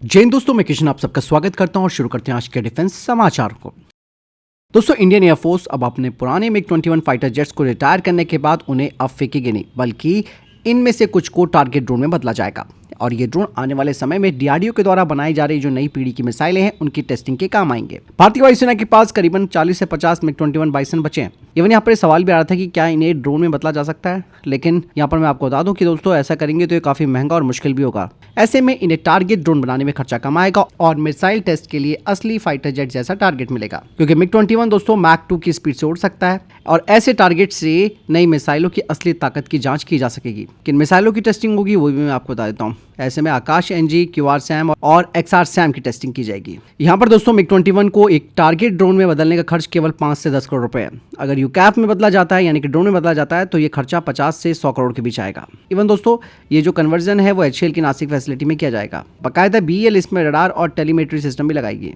जय हिंद दोस्तों, मैं किशन आप सबका स्वागत करता हूं और शुरू करते हैं आज के डिफेंस समाचार को। दोस्तों, इंडियन एयरफोर्स अब अपने पुराने MiG-21 फाइटर जेट्स को रिटायर करने के बाद उन्हें अब फेंकेगी नहीं, बल्कि इनमें से कुछ को टारगेट ड्रोन में बदला जाएगा। और ये ड्रोन आने वाले समय में DRDO के द्वारा बनाई जा रही जो नई पीढ़ी की मिसाइलें हैं उनकी टेस्टिंग के काम आएंगे। भारतीय वायुसेना के पास करीबन 40 से 50 MiG-21 बाइसन बचे हैं। इवन यहाँ पर सवाल भी आ रहा था कि क्या इन्हें ड्रोन में बदला जा सकता है, लेकिन यहाँ पर मैं आपको बता दूं कि दोस्तों ऐसा करेंगे तो ये काफी महंगा और मुश्किल भी होगा। ऐसे में इन्हें टारगेट ड्रोन बनाने में खर्चा कम आएगा और मिसाइल टेस्ट के लिए असली फाइटर जेट जैसा टारगेट मिलेगा, क्योंकि MiG-21 दोस्तों मैक 2 की स्पीड से उड़ सकता है और ऐसे टारगेट से नई मिसाइलों की असली ताकत की जांच की जा सकेगी। किन मिसाइलों की टेस्टिंग होगी वो भी मैं आपको बता देता हूँ। ऐसे में आकाश NG, QR-SAM और XR-SAM की टेस्टिंग की जाएगी। यहाँ पर दोस्तों MiG-21 को एक टारगेट ड्रोन में बदलने का खर्च केवल 5 से 10 करोड़ रुपए है। अगर UCAV में बदला जाता है यानी कि ड्रोन में बदला जाता है तो ये खर्चा 50 से 100 करोड़ के बीच आएगा। इवन दोस्तों ये जो कन्वर्जन है वो HAL की नासिक फैसिलिटी में किया जाएगा। बाकायदा BEL इसमें रडार और टेलीमेट्री सिस्टम भी लगाएगी।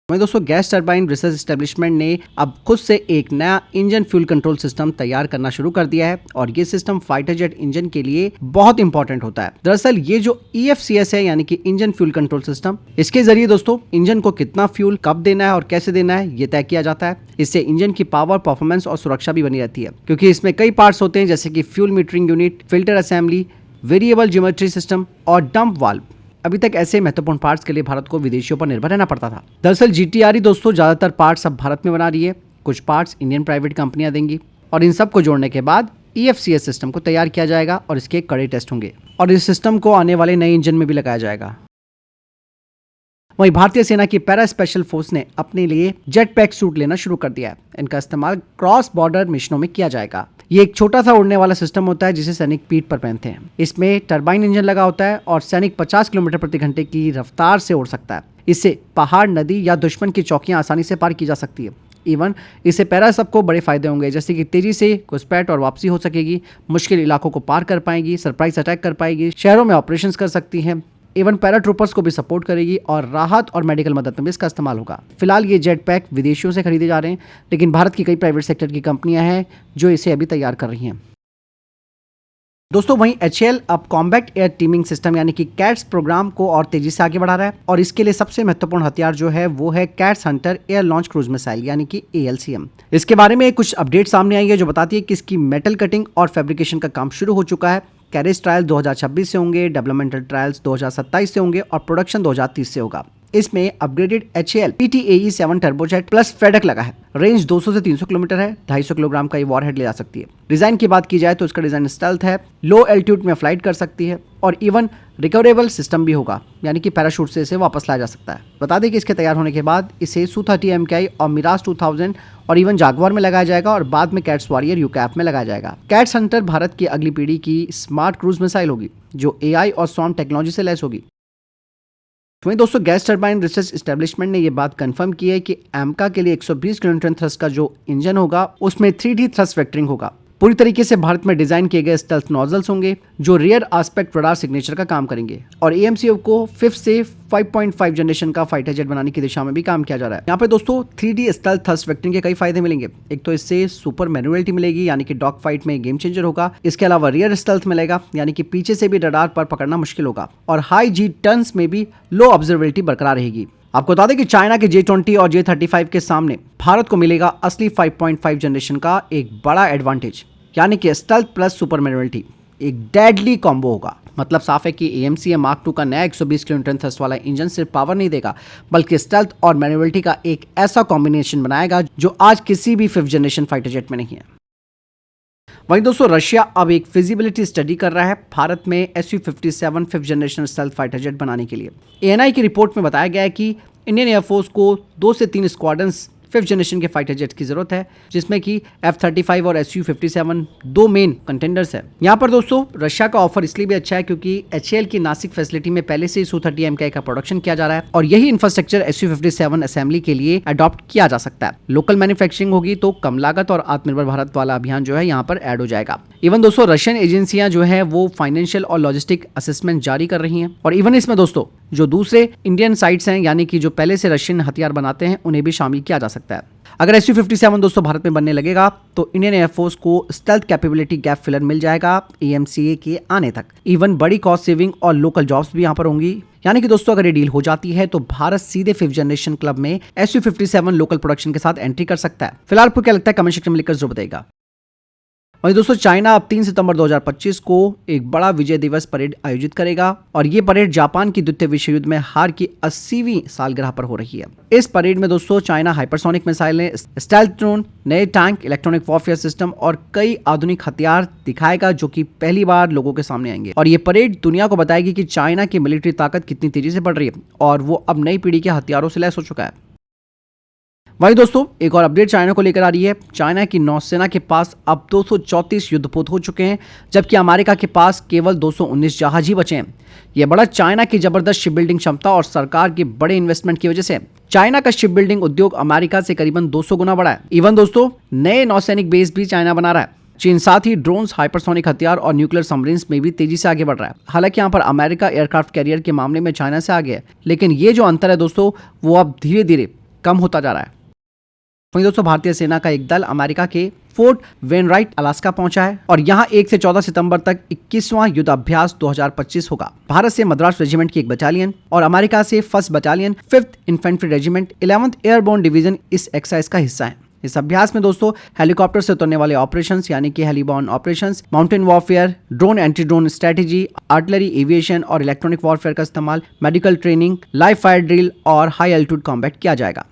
वहीं दोस्तों गैस टरबाइन रिसर्च एस्टेब्लिशमेंट ने अब खुद से एक नया इंजन फ्यूल कंट्रोल सिस्टम तैयार करना शुरू कर दिया है और ये सिस्टम फाइटर जेट इंजन के लिए बहुत इंपॉर्टेंट होता है। दरअसल ये जो EFCS है यानी कि इंजन फ्यूल कंट्रोल सिस्टम, इसके जरिए दोस्तों इंजन को कितना फ्यूल कब देना है और कैसे देना है ये तय किया जाता है। इससे इंजन की पावर, परफॉर्मेंस और सुरक्षा भी बनी रहती है, क्योंकि इसमें कई पार्ट्स होते हैं जैसे कि fuel metering unit, filter assembly, variable geometry system और डंप वाल्व। अभी तक ऐसे महत्वपूर्ण पार्ट्स के लिए भारत को विदेशियों पर निर्भर रहना पड़ता था। दरअसल GTRE दोस्तों ज्यादातर पार्ट्स अब भारत में बना रही है, कुछ पार्ट्स इंडियन प्राइवेट कंपनियां देंगी और इन सब को जोड़ने के बाद EFCS सिस्टम को तैयार किया जाएगा और इसके कड़े टेस्ट होंगे और इस सिस्टम को आने वाले नए इंजन में भी लगाया जाएगा। वहीं भारतीय सेना की पैरा स्पेशल फोर्स ने अपने लिए जेट पैक सूट लेना शुरू कर दिया है। इनका इस्तेमाल क्रॉस बॉर्डर मिशनों में किया जाएगा। ये एक छोटा सा उड़ने वाला सिस्टम होता है जिसे सैनिक पीठ पर पहनते हैं। इसमें टरबाइन इंजन लगा होता है और सैनिक 50 किलोमीटर प्रति घंटे की रफ्तार से उड़ सकता है। इससे पहाड़, नदी या दुश्मन की चौकियां आसानी से पार की जा सकती है। इवन इससे पैरा सबको बड़े फायदे होंगे, जैसे कि तेजी से घुसपैठ और वापसी हो सकेगी, मुश्किल इलाकों को पार कर पाएगी, सरप्राइज अटैक कर पाएगी, शहरों में ऑपरेशंस कर सकती हैं, इवन पैराट्रूपर्स को भी सपोर्ट करेगी और राहत और मेडिकल मदद में भी इसका इस्तेमाल होगा। फिलहाल ये जेट पैक विदेशियों से खरीदे जा रहे हैं, लेकिन भारत की कई प्राइवेट सेक्टर की कंपनियां हैं जो इसे अभी तैयार कर रही हैं। दोस्तों वहीं HAL अब कॉम्बैट एयर टीमिंग सिस्टम यानी कि कैट्स प्रोग्राम को और तेजी से आगे बढ़ा रहा है और इसके लिए सबसे महत्वपूर्ण हथियार जो है वो है cats Hunter air launch cruise missile यानी कि ALCM। इसके बारे में कुछ अपडेट सामने आई है जो बताती है कि इसकी मेटल कटिंग और फैब्रिकेशन का काम शुरू हो चुका है। कैरेज ट्रायल 2026 से होंगे, डेवलपमेंटल ट्रायल्स 2027 से होंगे और प्रोडक्शन 2030 से होगा। इसमें upgraded HAL PTAE 7 turbojet plus FADEC लगा है। रेंज 200 से 300 किलोमीटर है। 250 किलोग्राम का ये वॉरहेड ले जा सकती है। डिजाइन की बात की जाए तो इसका डिजाइन स्टेल्थ है, लो एल्टीट्यूड में फ्लाइट कर सकती है और इवन रिकवरेबल सिस्टम भी होगा, यानी कि पैराशूट से इसे वापस लाया जा सकता है। बता दें कि इसके तैयार होने के बाद इसे Su-30 MKI और मिराज 2000 और इवन जागवार में लगाया जाएगा और बाद में कैट्स वॉरियर UCAV में लगाया जाएगा। कैट्स हंटर भारत की अगली पीढ़ी की स्मार्ट क्रूज मिसाइल होगी जो AI और SWARM टेक्नोलॉजी से लैस होगी। वहीं दोस्तों गैस टरबाइन रिसर्च एस्टेब्लिशमेंट ने यह बात कंफर्म की है कि AMCA के लिए 120 किलोन्यूटन थ्रस्ट का जो इंजन होगा उसमें 3D थ्रस्ट वेक्टरिंग होगा। पूरी तरीके से भारत में डिजाइन किए गए स्टेल्थ नोजल्स होंगे जो रियर एस्पेक्ट रडार सिग्नेचर का काम करेंगे और AMCO को 5th से 5.5 जनरेशन का फाइटर जेट बनाने की दिशा में भी काम किया जा रहा है। यहाँ पे दोस्तों 3D स्टेल्थ थ्रस्ट वेक्टरिंग के कई फायदे मिलेंगे। एक तो इससे सुपर मैन्युअलिटी मिलेगी यानी कि डॉग फाइट में गेम चेंजर होगा। इसके अलावा रियर स्टेल्थ मिलेगा यानी कि पीछे से भी रडार पर पकड़ना मुश्किल होगा और हाई G टर्न्स में भी लो ऑब्जर्वेबिलिटी बरकरार रहेगी। आपको बता दें कि चाइना के J-20 और J-35 के सामने भारत को मिलेगा असली 5.5 जनरेशन का एक बड़ा एडवांटेज, यानी कि स्टेल्थ प्लस सुपर मैन्युअलिटी एक डेडली कॉम्बो होगा। मतलब साफ है कि AMCM Mark II का नया 120 किलोन्यूटन थ्रस्ट वाला इंजन सिर्फ पावर नहीं देगा बल्कि स्टेल्थ और मैन्युअलिटी का एक ऐसा कॉम्बिनेशन बनाएगा जो आज किसी भी 5th जनरेशन फाइटर जेट में नहीं है। वहीं दोस्तों रशिया अब एक फिजिबिलिटी स्टडी कर रहा है भारत में Su-57 5th generation stealth fighter jet बनाने के लिए। ANI की रिपोर्ट में बताया गया है कि इंडियन एयरफोर्स को 2 से 3 स्क्वाड्रंस 5th जनरेशन के फाइटर जेट की जरूरत है, जिसमें कि F-35 और Su-57 दो मेन कंटेंडर्स है। यहाँ पर दोस्तों रशिया का ऑफर इसलिए भी अच्छा है क्योंकि HAL की नासिक फैसिलिटी में पहले से ही Su-30 MKI का प्रोडक्शन किया जा रहा है और यही इंफ्रास्ट्रक्चर Su-57 असेंबली के लिए अडॉप्ट किया जा सकता है। लोकल मैन्युफैक्चरिंग होगी तो कम लागत और आत्मनिर्भर भारत वाला अभियान जो है यहाँ पर ऐड हो जाएगा। इवन दोस्तों रशियन एजेंसियां जो है वो फाइनेंशियल और लॉजिस्टिक असेसमेंट जारी कर रही हैं और इवन इसमें दोस्तों जो दूसरे इंडियन साइट्स हैं, यानी कि जो पहले से रशियन हथियार बनाते हैं, उन्हें भी शामिल किया जा सकता है। अगर Su-57 दोस्तों भारत में बनने लगेगा तो इंडियन एयरफोर्स को स्टेल्थ कैपेबिलिटी गैप फिलर मिल जाएगा AMCA के आने तक। इवन बड़ी कॉस्ट सेविंग और लोकल जॉब्स भी यहाँ पर होंगी। यानी कि दोस्तों अगर ये डील हो जाती है तो भारत सीधे 5th जनरेशन क्लब में Su-57 लोकल प्रोडक्शन के साथ एंट्री कर सकता है। फिलहाल आपको क्या लगता है कमेंट सेक्शन में लिखकर जरूर बताइएगा। वहीं दोस्तों चाइना अब 3 सितंबर 2025 को एक बड़ा विजय दिवस परेड आयोजित करेगा और ये परेड जापान की द्वितीय विश्व युद्ध में हार की 80वीं सालगिरह पर हो रही है। इस परेड में दोस्तों चाइना हाइपरसोनिक मिसाइलें, स्टेल्थ ड्रोन, नए टैंक, इलेक्ट्रॉनिक वॉरफेयर सिस्टम और कई आधुनिक हथियार दिखाएगा जो कि पहली बार लोगों के सामने आएंगे। और ये परेड दुनिया को बताएगी कि चाइना की मिलिट्री ताकत कितनी तेजी से बढ़ रही है और वो अब नई पीढ़ी के हथियारों से लैस हो चुका है। वहीं दोस्तों एक और अपडेट चाइना को लेकर आ रही है। चाइना की नौसेना के पास अब 234 युद्धपोत हो चुके हैं, जबकि अमेरिका के पास केवल 219 जहाज ही बचे हैं। यह बढ़त चाइना की जबरदस्त शिप बिल्डिंग क्षमता और सरकार के बड़े इन्वेस्टमेंट की वजह से। चाइना का शिप बिल्डिंग उद्योग अमेरिका से करीबन 200 गुना बढ़ा है। इवन दोस्तों नए नौसैनिक बेस भी चाइना बना रहा है। चीन साथ ही ड्रोन्स, हाइपरसोनिक हथियार और न्यूक्लियर सबमरीन्स में भी तेजी से आगे बढ़ रहा है। हालांकि यहाँ पर अमेरिका एयरक्राफ्ट कैरियर के मामले में चाइना से आगे है, लेकिन ये जो अंतर है दोस्तों वो अब धीरे धीरे कम होता जा रहा है। वहीं दोस्तों भारतीय सेना का एक दल अमेरिका के फोर्ट वेनराइट अलास्का पहुंचा है और यहां 1 से 14 सितंबर तक 21वां युद्ध अभ्यास 2025 होगा। भारत से मद्रास रेजिमेंट की एक बटालियन और अमेरिका से 1st battalion, 5th infantry regiment, 11th airborne division इस एक्सरसाइज का हिस्सा है। इस अभ्यास में दोस्तों हेलीकॉप्टर से उतरने वाले ऑपरेशंस यानी कि heliborne operations, mountain warfare, drone anti drone strategy, artillery, aviation और इलेक्ट्रॉनिक वॉरफेयर का इस्तेमाल, medical training, live fire drill और हाई एल्टीट्यूड कॉम्बैट किया जाएगा।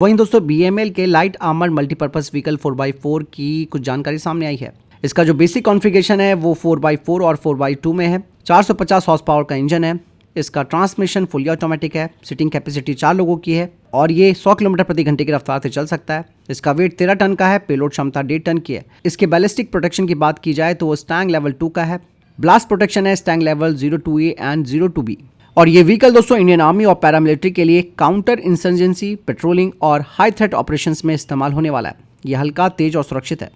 वहीं दोस्तों BML के light armoured multipurpose vehicle 4x4 की कुछ जानकारी सामने आई है। इसका जो बेसिक कॉन्फ़िगरेशन है वो 4x4 और 4x2 में है। 450 हॉर्स पावर का इंजन है। इसका ट्रांसमिशन फुली ऑटोमेटिक है। सीटिंग कैपेसिटी 4 लोगों की है और ये 100 किलोमीटर प्रति घंटे की रफ्तार से चल सकता है। इसका वेट 13 टन का है। पेलोड क्षमता 1.5 टन की है। इसके बैलिस्टिक प्रोटेक्शन की बात की जाए तो वो स्टैंग लेवल 2 का है। ब्लास्ट प्रोटेक्शन है स्टैंग लेवल 02A एंड 02B। और ये व्हीकल दोस्तों इंडियन आर्मी और पैरामिलिट्री के लिए काउंटर इंसर्जेंसी, पेट्रोलिंग और हाई थ्रेट ऑपरेशंस में इस्तेमाल होने वाला है। यह हल्का, तेज और सुरक्षित है।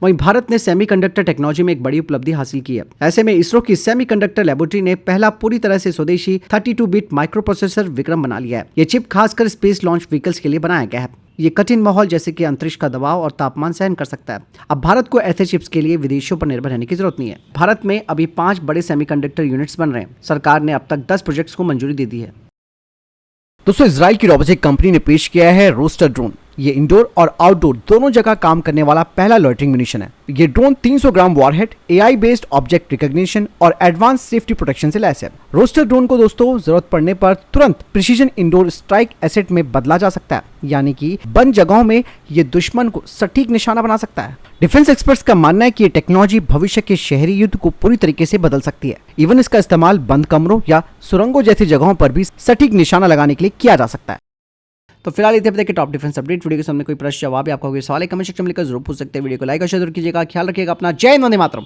वहीं भारत ने सेमीकंडक्टर टेक्नोलॉजी में एक बड़ी उपलब्धि हासिल की है। ऐसे में इसरो की सेमीकंडक्टर लेबोरेटरी ने पहला पूरी तरह से स्वदेशी 32-बिट माइक्रो प्रोसेसर विक्रम बना लिया है। ये चिप खासकर स्पेस लॉन्च व्हीकल्स के लिए बनाया गया है। ये कठिन माहौल जैसे कि अंतरिक्ष का दबाव और तापमान सहन कर सकता है। अब भारत को ऐसे चिप्स के लिए विदेशों पर निर्भर रहने की जरूरत नहीं है। भारत में अभी 5 बड़े सेमीकंडक्टर यूनिट्स बन रहे हैं। सरकार ने अब तक 10 प्रोजेक्ट्स को मंजूरी दे दी है। दोस्तों इजराइल की रोबोटिक कंपनी ने पेश किया है रोस्टर ड्रोन। ये इंडोर और आउटडोर दोनों जगह काम करने वाला पहला लॉइटरिंग म्यूनिशन है। ये drone 300 gram warhead, AI based object recognition और एडवांस सेफ्टी प्रोटेक्शन से लैस है। रोस्टर ड्रोन को दोस्तों जरूरत पड़ने पर तुरंत प्रिसीजन इंडोर स्ट्राइक एसेट में बदला जा सकता है, यानी कि बंद जगहों में ये दुश्मन को सटीक निशाना बना सकता है। डिफेंस एक्सपर्ट्स का मानना है कि ये टेक्नोलॉजी भविष्य के शहरी युद्ध को पूरी तरीके से बदल सकती है। इवन इसका इस्तेमाल बंद कमरों या सुरंगों जैसी जगहों पर भी सटीक निशाना लगाने के लिए किया जा सकता है। तो फिलहाल इतने के टॉप डिफेंस अपडेट। वीडियो के सामने कोई प्रश्न जवाब या आपका कोई सवाल है कमेंट सेक्शन में लिखकर जरूर पूछ सकते हैं। वीडियो को लाइक और शेयर कीजिएगा। ख्याल रखिएगा अपना। जय हिंद, वंदे मातरम।